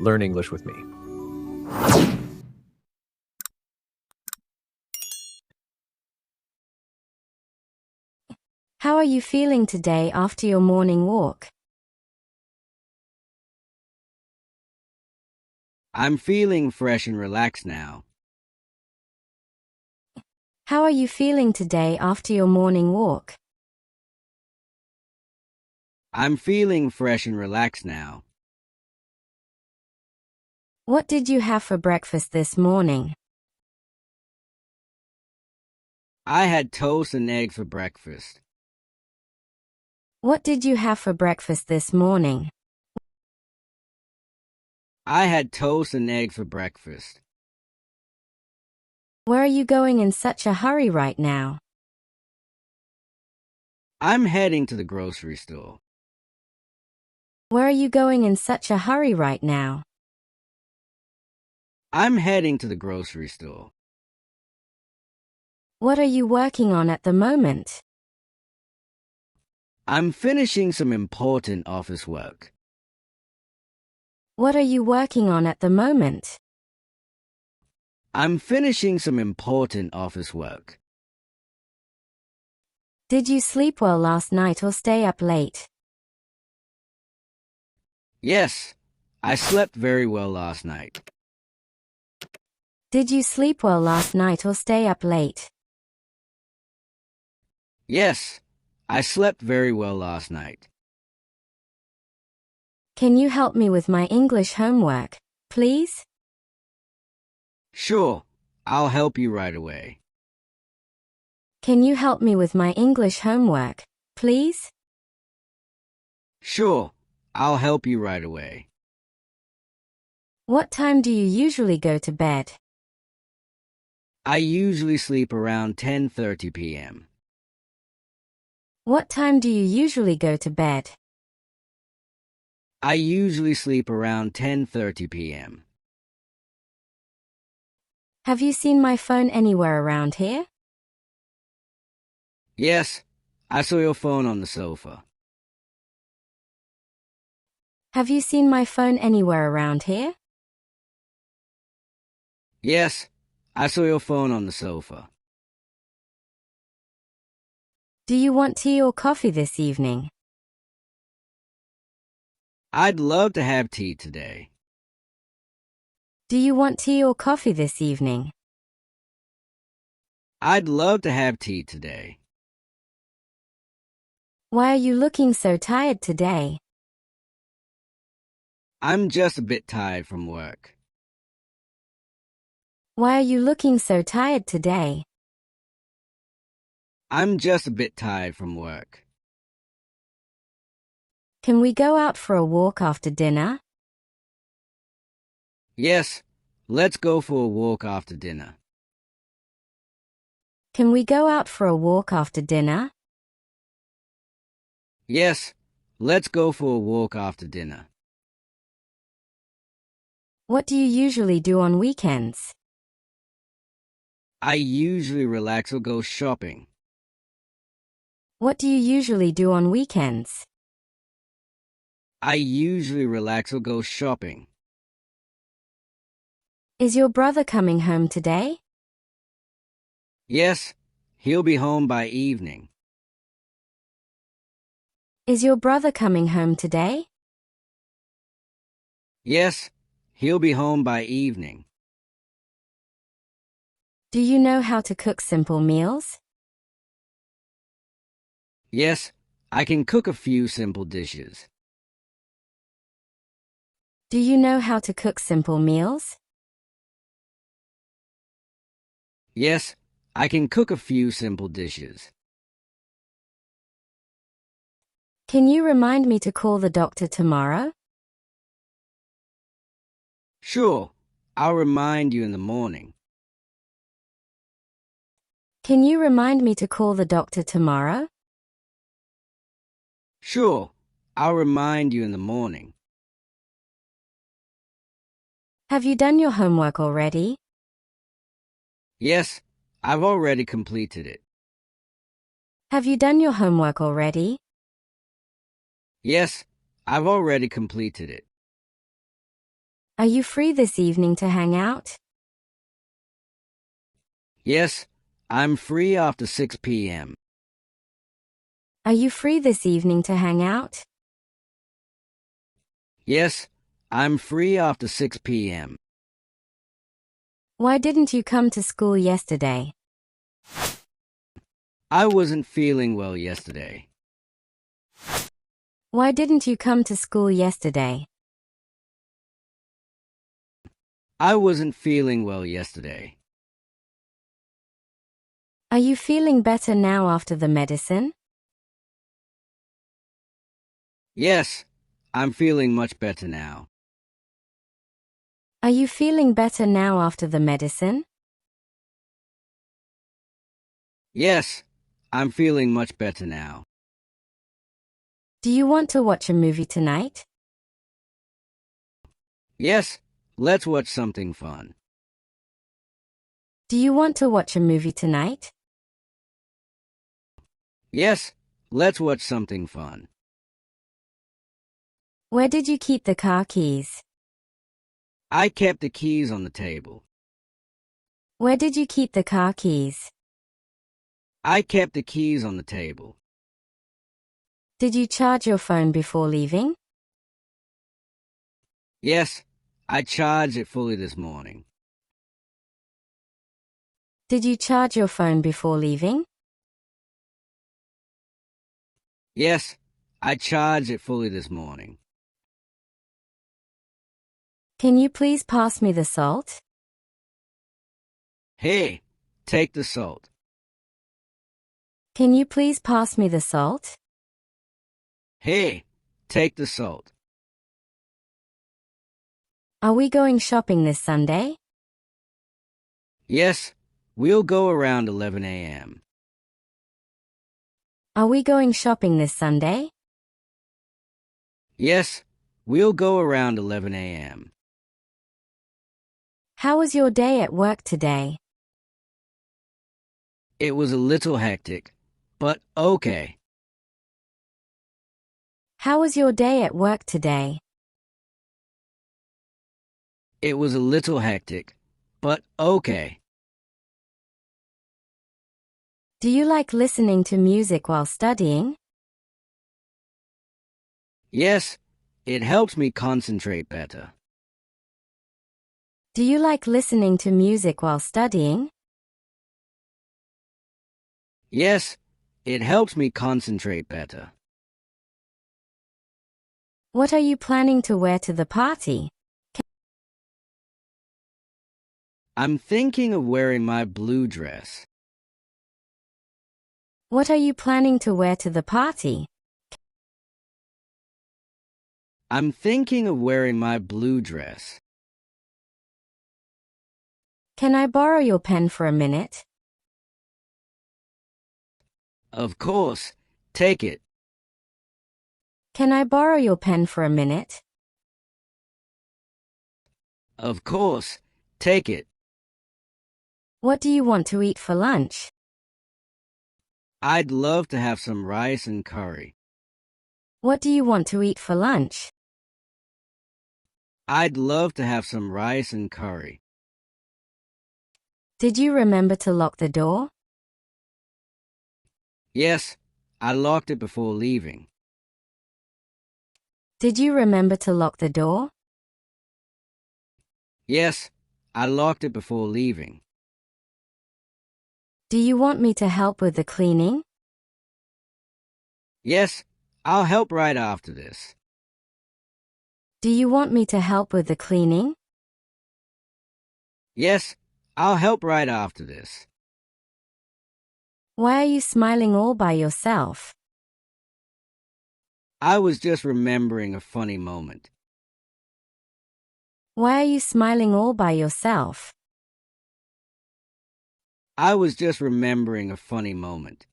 Learn English with me. How are you feeling today after your morning walk? I'm feeling fresh and relaxed now. How are you feeling today after your morning walk? I'm feeling fresh and relaxed now. What did you have for breakfast this morning? I had toast and eggs for breakfast. What did you have for breakfast this morning? I had toast and eggs for breakfast. Where are you going in such a hurry right now? I'm heading to the grocery store. Where are you going in such a hurry right now? I'm heading to the grocery store. What are you working on at the moment? I'm finishing some important office work. What are you working on at the moment? I'm finishing some important office work. Did you sleep well last night or stay up late? Yes, I slept very well last night. Did you sleep well last night or stay up late? Yes, I slept very well last night. Can you help me with my English homework, please? Sure, I'll help you right away. Can you help me with my English homework, please? Sure, I'll help you right away. What time do you usually go to bed? I usually sleep around 10:30 p.m. What time do you usually go to bed? I usually sleep around 10:30 p.m. Have you seen my phone anywhere around here? Yes, I saw your phone on the sofa. Have you seen my phone anywhere around here? Yes, I saw your phone on the sofa. Do you want tea or coffee this evening? I'd love to have tea today. Do you want tea or coffee this evening? I'd love to have tea today. Why are you looking so tired today? I'm just a bit tired from work. Why are you looking so tired today? I'm just a bit tired from work. Can we go out for a walk after dinner? Yes, let's go for a walk after dinner. Can we go out for a walk after dinner? Yes, let's go for a walk after dinner. What do you usually do on weekends? I usually relax or go shopping. What do you usually do on weekends? I usually relax or go shopping. Is your brother coming home today? Yes, he'll be home by evening. Is your brother coming home today? Yes, he'll be home by evening. Do you know how to cook simple meals? Yes, I can cook a few simple dishes. Do you know how to cook simple meals? Yes, I can cook a few simple dishes. Can you remind me to call the doctor tomorrow? Sure, I'll remind you in the morning. Can you remind me to call the doctor tomorrow? Sure, I'll remind you in the morning. Have you done your homework already? Yes, I've already completed it. Have you done your homework already? Yes, I've already completed it. Are you free this evening to hang out? Yes, I'm free after 6 p.m. Are you free this evening to hang out? Yes, I'm free after 6 p.m. Why didn't you come to school yesterday? I wasn't feeling well yesterday. Why didn't you come to school yesterday? I wasn't feeling well yesterday. Are you feeling better now after the medicine? Yes, I'm feeling much better now. Are you feeling better now after the medicine? Yes, I'm feeling much better now. Do you want to watch a movie tonight? Yes, let's watch something fun. Do you want to watch a movie tonight? Yes, let's watch something fun. Where did you keep the car keys? I kept the keys on the table. Where did you keep the car keys? I kept the keys on the table. Did you charge your phone before leaving? Yes, I charged it fully this morning. Did you charge your phone before leaving? Yes, I charged it fully this morning. Can you please pass me the salt? Hey, take the salt. Can you please pass me the salt? Hey, take the salt. Are we going shopping this Sunday? Yes, we'll go around 11 a.m. Are we going shopping this Sunday? Yes, we'll go around 11 a.m. How was your day at work today? It was a little hectic, but okay. How was your day at work today? It was a little hectic, but okay. Do you like listening to music while studying? Yes, it helps me concentrate better. Do you like listening to music while studying? Yes, it helps me concentrate better. What are you planning to wear to the party? I'm thinking of wearing my blue dress. What are you planning to wear to the party? I'm thinking of wearing my blue dress. Can I borrow your pen for a minute? Of course, take it. Can I borrow your pen for a minute? Of course, take it. What do you want to eat for lunch? I'd love to have some rice and curry. What do you want to eat for lunch? I'd love to have some rice and curry. Did you remember to lock the door? Yes, I locked it before leaving. Did you remember to lock the door? Yes, I locked it before leaving. Do you want me to help with the cleaning? Yes, I'll help right after this. Do you want me to help with the cleaning? Yes, I'll help right after this. Why are you smiling all by yourself? I was just remembering a funny moment. Why are you smiling all by yourself? I was just remembering a funny moment.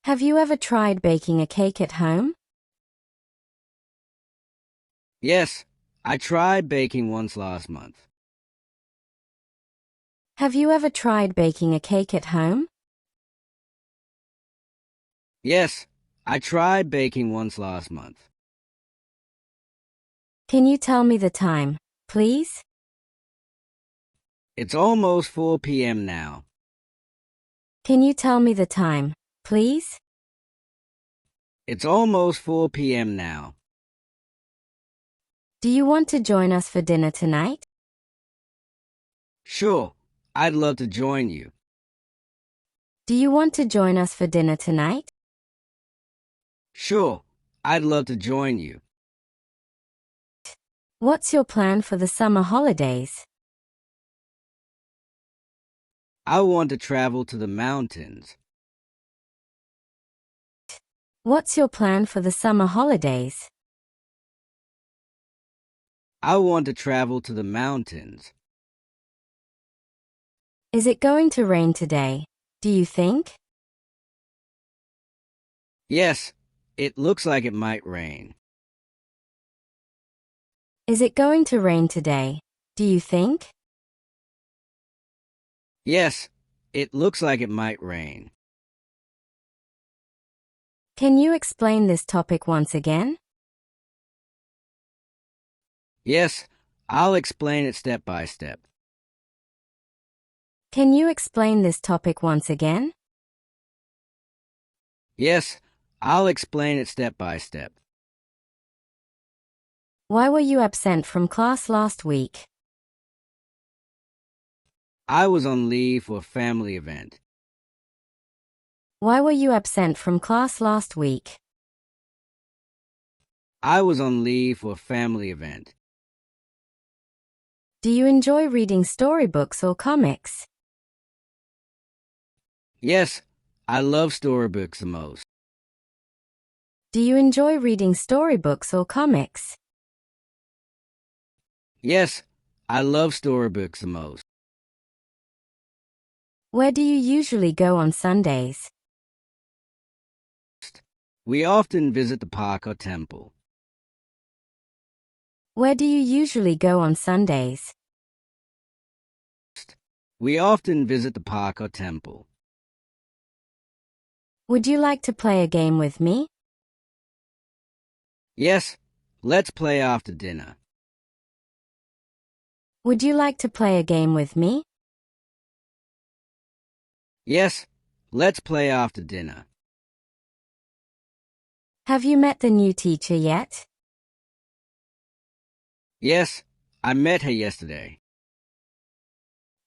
Have you ever tried baking a cake at home? Yes, I tried baking once last month. Have you ever tried baking a cake at home? Yes, I tried baking once last month. Can you tell me the time, please? It's almost 4 p.m. now. Can you tell me the time, please? It's almost 4 p.m. now. Do you want to join us for dinner tonight? Sure, I'd love to join you. Do you want to join us for dinner tonight? Sure, I'd love to join you. What's your plan for the summer holidays? I want to travel to the mountains. What's your plan for the summer holidays? I want to travel to the mountains. Is it going to rain today, do you think? Yes, it looks like it might rain. Is it going to rain today, do you think? Yes, it looks like it might rain. Can you explain this topic once again? Yes, I'll explain it step by step. Can you explain this topic once again? Yes, I'll explain it step by step. Why were you absent from class last week? I was on leave for a family event. Why were you absent from class last week? I was on leave for a family event. Do you enjoy reading storybooks or comics? Yes, I love storybooks the most. Do you enjoy reading storybooks or comics? Yes, I love storybooks the most. Where do you usually go on Sundays? We often visit the park or temple. Where do you usually go on Sundays? We often visit the park or temple. Would you like to play a game with me? Yes, let's play after dinner. Would you like to play a game with me? Yes, let's play after dinner. Have you met the new teacher yet? Yes, I met her yesterday.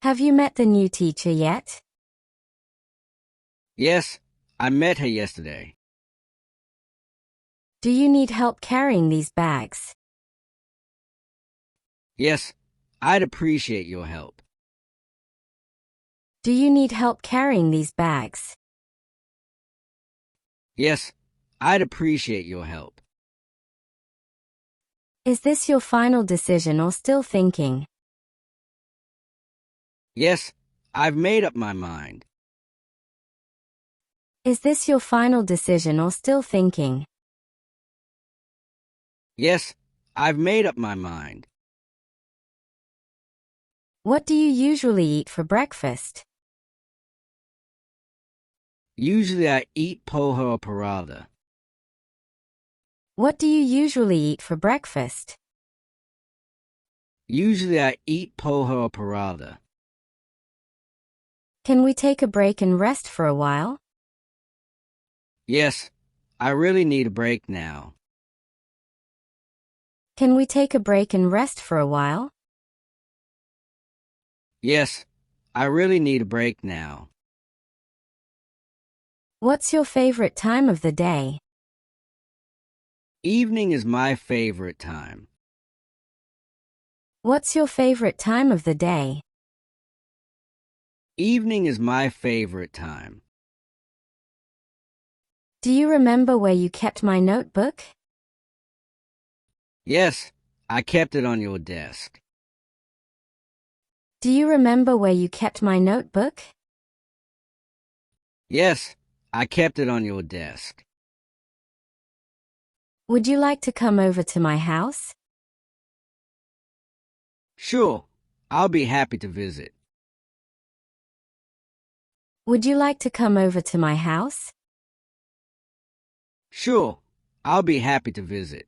Have you met the new teacher yet? Yes, I met her yesterday. Do you need help carrying these bags? Yes, I'd appreciate your help. Do you need help carrying these bags? Yes, I'd appreciate your help. Is this your final decision or still thinking? Yes, I've made up my mind. Is this your final decision or still thinking? Yes, I've made up my mind. What do you usually eat for breakfast? Usually I eat poha or parada. What do you usually eat for breakfast? Usually I eat poha or parada. Can we take a break and rest for a while? Yes, I really need a break now. Can we take a break and rest for a while? Yes, I really need a break now. What's your favorite time of the day? Evening is my favorite time. What's your favorite time of the day? Evening is my favorite time. Do you remember where you kept my notebook? Yes, I kept it on your desk. Do you remember where you kept my notebook? Yes, I kept it on your desk. Would you like to come over to my house? Sure, I'll be happy to visit. Would you like to come over to my house? Sure, I'll be happy to visit.